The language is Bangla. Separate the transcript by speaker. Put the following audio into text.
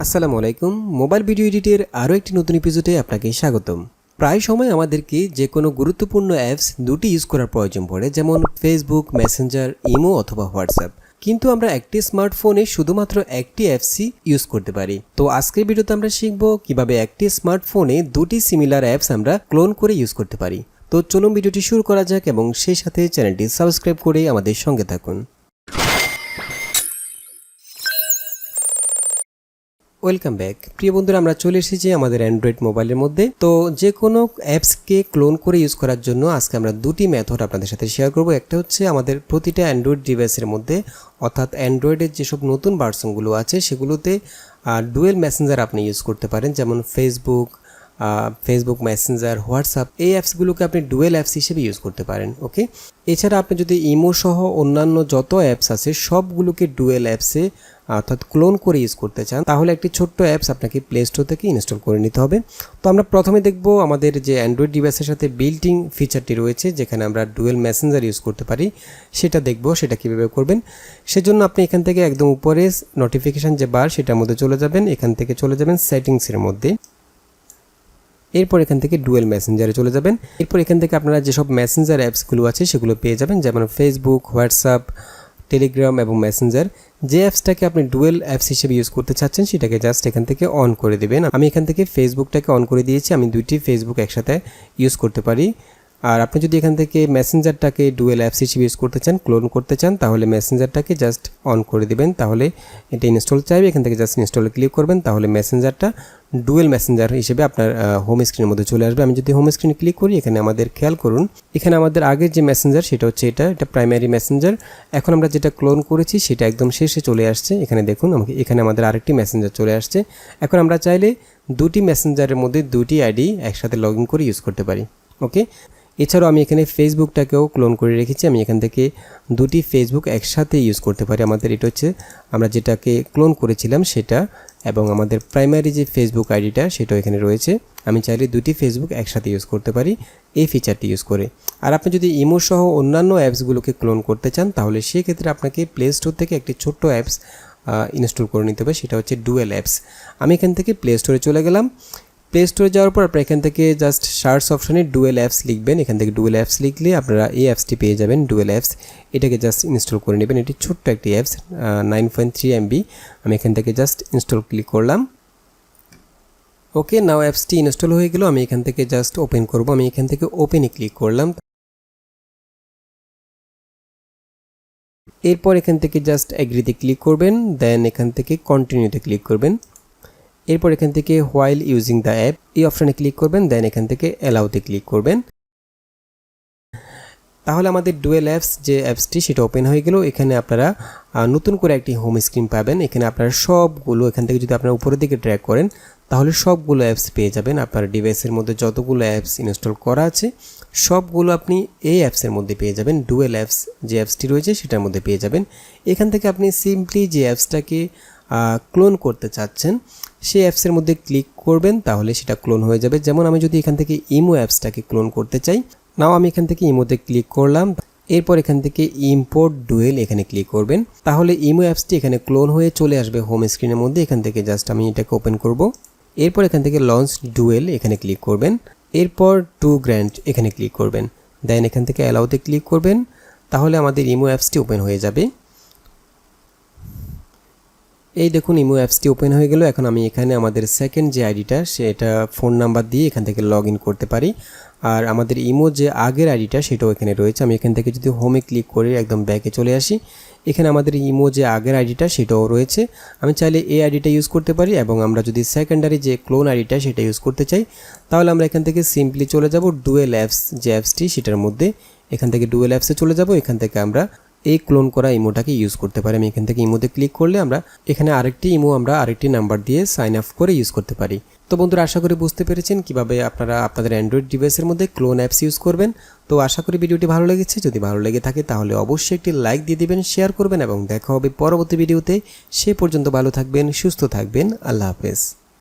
Speaker 1: আসসালামু আলাইকুম। মোবাইল ভিডিও এডিটের আরও একটি নতুন এপিসোডে আপনাকে স্বাগতম। প্রায় সময় আমাদেরকে যে কোনো গুরুত্বপূর্ণ অ্যাপস দুটি ইউজ করার প্রয়োজন পড়ে, যেমন ফেসবুক, মেসেঞ্জার, ইমো অথবা হোয়াটসঅ্যাপ। কিন্তু আমরা একটি স্মার্টফোনে শুধুমাত্র একটি অ্যাপসই ইউজ করতে পারি। তো আজকের ভিডিওতে আমরা শিখব কিভাবে একটি স্মার্টফোনে দুটি সিমিলার অ্যাপস আমরা ক্লোন করে ইউজ করতে পারি। তো চলুন ভিডিওটি শুরু করা যাক এবং সেই সাথে চ্যানেলটি সাবস্ক্রাইব করে আমাদের সঙ্গে থাকুন। Welcome back. প্রিয় বন্ধুরা, আমরা চলে এসেছি আমাদের অ্যান্ড্রয়েড মোবাইলের মধ্যে। তো যে কোনো অ্যাপসকে ক্লোন করে ইউজ করার জন্য আজকে আমরা দুটি মেথড আপনাদের সাথে শেয়ার করব। একটা হচ্ছে আমাদের প্রতিটা অ্যান্ড্রয়েড ডিভাইসের মধ্যে, অর্থাৎ অ্যান্ড্রয়েডের যেসব নতুন ভার্সনগুলো আছে সেগুলোতে ডুয়েল মেসেঞ্জার আপনি ইউজ করতে পারেন, যেমন ফেসবুক মেসেঞ্জার, হোয়াটসঅ্যাপ। এই অ্যাপসগুলোকে আপনি ডুয়েল অ্যাপস হিসেবে ইউজ করতে পারেন। ওকে, এছাড়া আপনি যদি ইমো সহ অন্যান্য যত অ্যাপস আছে সবগুলোকে ডুয়েল অ্যাপসে অর্থাৎ ক্লোন করে ইউজ করতে চান, তাহলে একটি ছোট্ট অ্যাপস আপনাকে প্লে স্টোর থেকে ইনস্টল করে নিতে হবে। তো আমরা প্রথমে দেখব আমাদের যে অ্যান্ড্রয়েড ডিভাইসের সাথে বিল্ট ইন ফিচারটি রয়েছে, যেখানে আমরা ডুয়েল মেসেঞ্জার ইউজ করতে পারি, সেটা দেখব সেটা কীভাবে করবেন। সেজন্য আপনি এখান থেকে একদম উপরে নোটিফিকেশান যে বার সেটার মধ্যে চলে যাবেন, এখান থেকে চলে যাবেন সেটিংসের মধ্যে। এরপর এখান থেকে ডুয়েল মেসেঞ্জারে চলে যাবেন। এরপর এখান থেকে আপনারা যেসব মেসেঞ্জার অ্যাপসগুলো আছে সেগুলো পেয়ে যাবেন, যেমন ফেসবুক, হোয়াটসঅ্যাপ, টেলিগ্রাম এবং মেসেঞ্জার। যে অ্যাপসটাকে আপনি ডুয়েল অ্যাপস হিসেবে ইউজ করতে চাচ্ছেন সেটাকে জাস্ট এখান থেকে অন করে দেবেন। আমি এখান থেকে ফেসবুকটাকে অন করে দিয়েছি, আমি দুইটি ফেসবুক একসাথে ইউজ করতে পারি। আর আপনি যদি এখান থেকে মেসেঞ্জারটাকে ডুয়েল অ্যাপস হিসেবে ইউজ করতে চান, ক্লোন করতে চান, তাহলে মেসেঞ্জারটাকে জাস্ট অন করে দিবেন, তাহলে এটা ইনস্টল চাইবে। এখান থেকে জাস্ট ইনস্টলে ক্লিক করবেন, তাহলে মেসেঞ্জারটা ডুয়েল মেসেঞ্জার হিসেবে আপনার হোম স্ক্রিনের মধ্যে চলে আসবে। আমি যদি হোম স্ক্রিনে ক্লিক করি, এখানে আমাদের খেয়াল করুন, এখানে আমাদের আগের যে মেসেঞ্জার সেটা হচ্ছে এটা প্রাইমারি মেসেঞ্জার। এখন আমরা যেটা ক্লোন করেছি সেটা একদম শেষে চলে আসছে। এখানে দেখুন, এখানে আমাদের আরেকটি মেসেঞ্জার চলে আসছে। এখন আমরা চাইলে দুটি মেসেঞ্জারের মধ্যে দুটি আইডি একসাথে লগ ইন করে ইউজ করতে পারি। ওকে, এছাড়াও আমি এখানে ফেসবুকটাকেও ক্লোন করে রেখেছি। আমি এখান থেকে দুটি ফেসবুক একসাথে ইউজ করতে পারি। আমাদের এটা হচ্ছে আমরা যেটাকে ক্লোন করেছিলাম সেটা, এবং আমাদের প্রাইমারি যে ফেসবুক আইডিটা সেটাও এখানে রয়েছে। আমি চাইলে দুটি ফেসবুক একসাথে ইউজ করতে পারি এই ফিচারটি ইউজ করে। আর আপনি যদি ইমো সহ অন্যান্য অ্যাপসগুলোকে ক্লোন করতে চান, তাহলে সেক্ষেত্রে আপনাকে প্লে স্টোর থেকে একটি ছোট্ট অ্যাপস ইনস্টল করে নিতে হবে, সেটা হচ্ছে ডুয়েল অ্যাপস। আমি এখান থেকে প্লে স্টোরে চলে গেলাম। প্লে স্টোরে যাওয়ার পর আপনারা এখান থেকে জাস্ট সার্চ অপশানে ডুয়েল অ্যাপস লিখবেন। এখান থেকে ডুয়েল অ্যাপস লিখলে আপনারা এই অ্যাপসটি পেয়ে যাবেন, ডুয়েল অ্যাপস। এটাকে জাস্ট ইনস্টল করে নেবেন। এটি ছোট্ট একটি অ্যাপস, 9.3 MB। আমি এখান থেকে জাস্ট ইনস্টল ক্লিক করলাম। ওকে, নাও অ্যাপসটি ইনস্টল হয়ে গেল। আমি এখান থেকে জাস্ট ওপেন করব। আমি এখান থেকে ওপেনে ক্লিক করলাম। এরপর এখান থেকে জাস্ট এগ্রিতে ক্লিক করবেন, দেন এখান থেকে কন্টিনিউতে ক্লিক করবেন। এরপর এখান থেকে হোয়াইল ইউজিং দ্য অ্যাপ এই অপশানে ক্লিক করবেন, দেন এখান থেকে অ্যালাউতে ক্লিক করবেন। তাহলে আমাদের ডুয়েল অ্যাপস যে অ্যাপসটি সেটা ওপেন হয়ে গেল। এখানে আপনারা নতুন করে একটি হোম স্ক্রিন পাবেন। এখানে আপনারা সবগুলো, এখান থেকে যদি আপনারা উপরের দিকে ড্র্যাগ করেন তাহলে সবগুলো অ্যাপস পেয়ে যাবেন। আপনার ডিভাইসের মধ্যে যতগুলো অ্যাপস ইনস্টল করা আছে সবগুলো আপনি এই অ্যাপসের মধ্যে পেয়ে যাবেন। ডুয়েল অ্যাপস যে অ্যাপসটি রয়েছে সেটার মধ্যে পেয়ে যাবেন। এখান থেকে আপনি সিম্পলি যে অ্যাপসটাকে ক্লোন করতে চাচ্ছেন সেই অ্যাপসের মধ্যে ক্লিক করবেন, তাহলে সেটা ক্লোন হয়ে যাবে। যেমন আমি যদি এখান থেকে ইমো অ্যাপসটাকে ক্লোন করতে চাই, নাও আমি এখান থেকে ইমোতে ক্লিক করলাম। এরপর এখান থেকে ইম্পোর্ট ডুয়েল এখানে ক্লিক করবেন, তাহলে ইমো অ্যাপসটি এখানে ক্লোন হয়ে চলে আসবে হোম স্ক্রিনের মধ্যে। এখান থেকে জাস্ট আমি এটাকে ওপেন করব। এরপর এখান থেকে লঞ্চ ডুয়েল এখানে ক্লিক করবেন। এরপর টু গ্র্যান্ড এখানে ক্লিক করবেন, দেন এখান থেকে অ্যালাউতে ক্লিক করবেন, তাহলে আমাদের ইমো অ্যাপসটি ওপেন হয়ে যাবে। এই দেখুন, ইমো অ্যাপসটি ওপেন হয়ে গেল। এখন আমি এখানে আমাদের সেকেন্ড যে আইডিটা সেটা ফোন নাম্বার দিয়ে এখান থেকে লগ ইন করতে পারি। আর আমাদের ইমো যে আগের আইডিটা সেটাও এখানে রয়েছে। আমি এখান থেকে যদি হোমে ক্লিক করে একদম ব্যাকে চলে আসি, এখানে আমাদের ইমো যে আগের আইডিটা সেটাও রয়েছে। আমি চাইলে এই আইডিটা ইউজ করতে পারি, এবং আমরা যদি সেকেন্ডারি যে ক্লোন আইডিটা সেটা ইউজ করতে চাই, তাহলে আমরা এখান থেকে সিম্পলি চলে যাব ডুয়েল অ্যাপস যে অ্যাপসটি সেটার মধ্যে। এখান থেকে ডুয়েল অ্যাপসে চলে যাব। এখান থেকে আমরা এই ক্লোন করা ইমোটাকে ইউজ করতে পারি। আমি এখান থেকে ইমোতে ক্লিক করলে আমরা এখানে আরেকটি ইমো আমরা আরেকটি নাম্বার দিয়ে সাইন আপ করে ইউজ করতে পারি। তো বন্ধুরা, আশা করি বুঝতে পেরেছেন কিভাবে আপনারা আপনাদের অ্যান্ড্রয়েড ডিভাইসের মধ্যে ক্লোন অ্যাপস ইউজ করবেন। তো আশা করি ভিডিওটি ভালো লেগেছে। যদি ভালো লেগে থাকে তাহলে অবশ্যই একটি লাইক দিয়ে দিবেন, শেয়ার করবেন, এবং দেখা হবে পরবর্তী ভিডিওতে। সে পর্যন্ত ভালো থাকবেন, সুস্থ থাকবেন। আল্লাহ হাফেজ।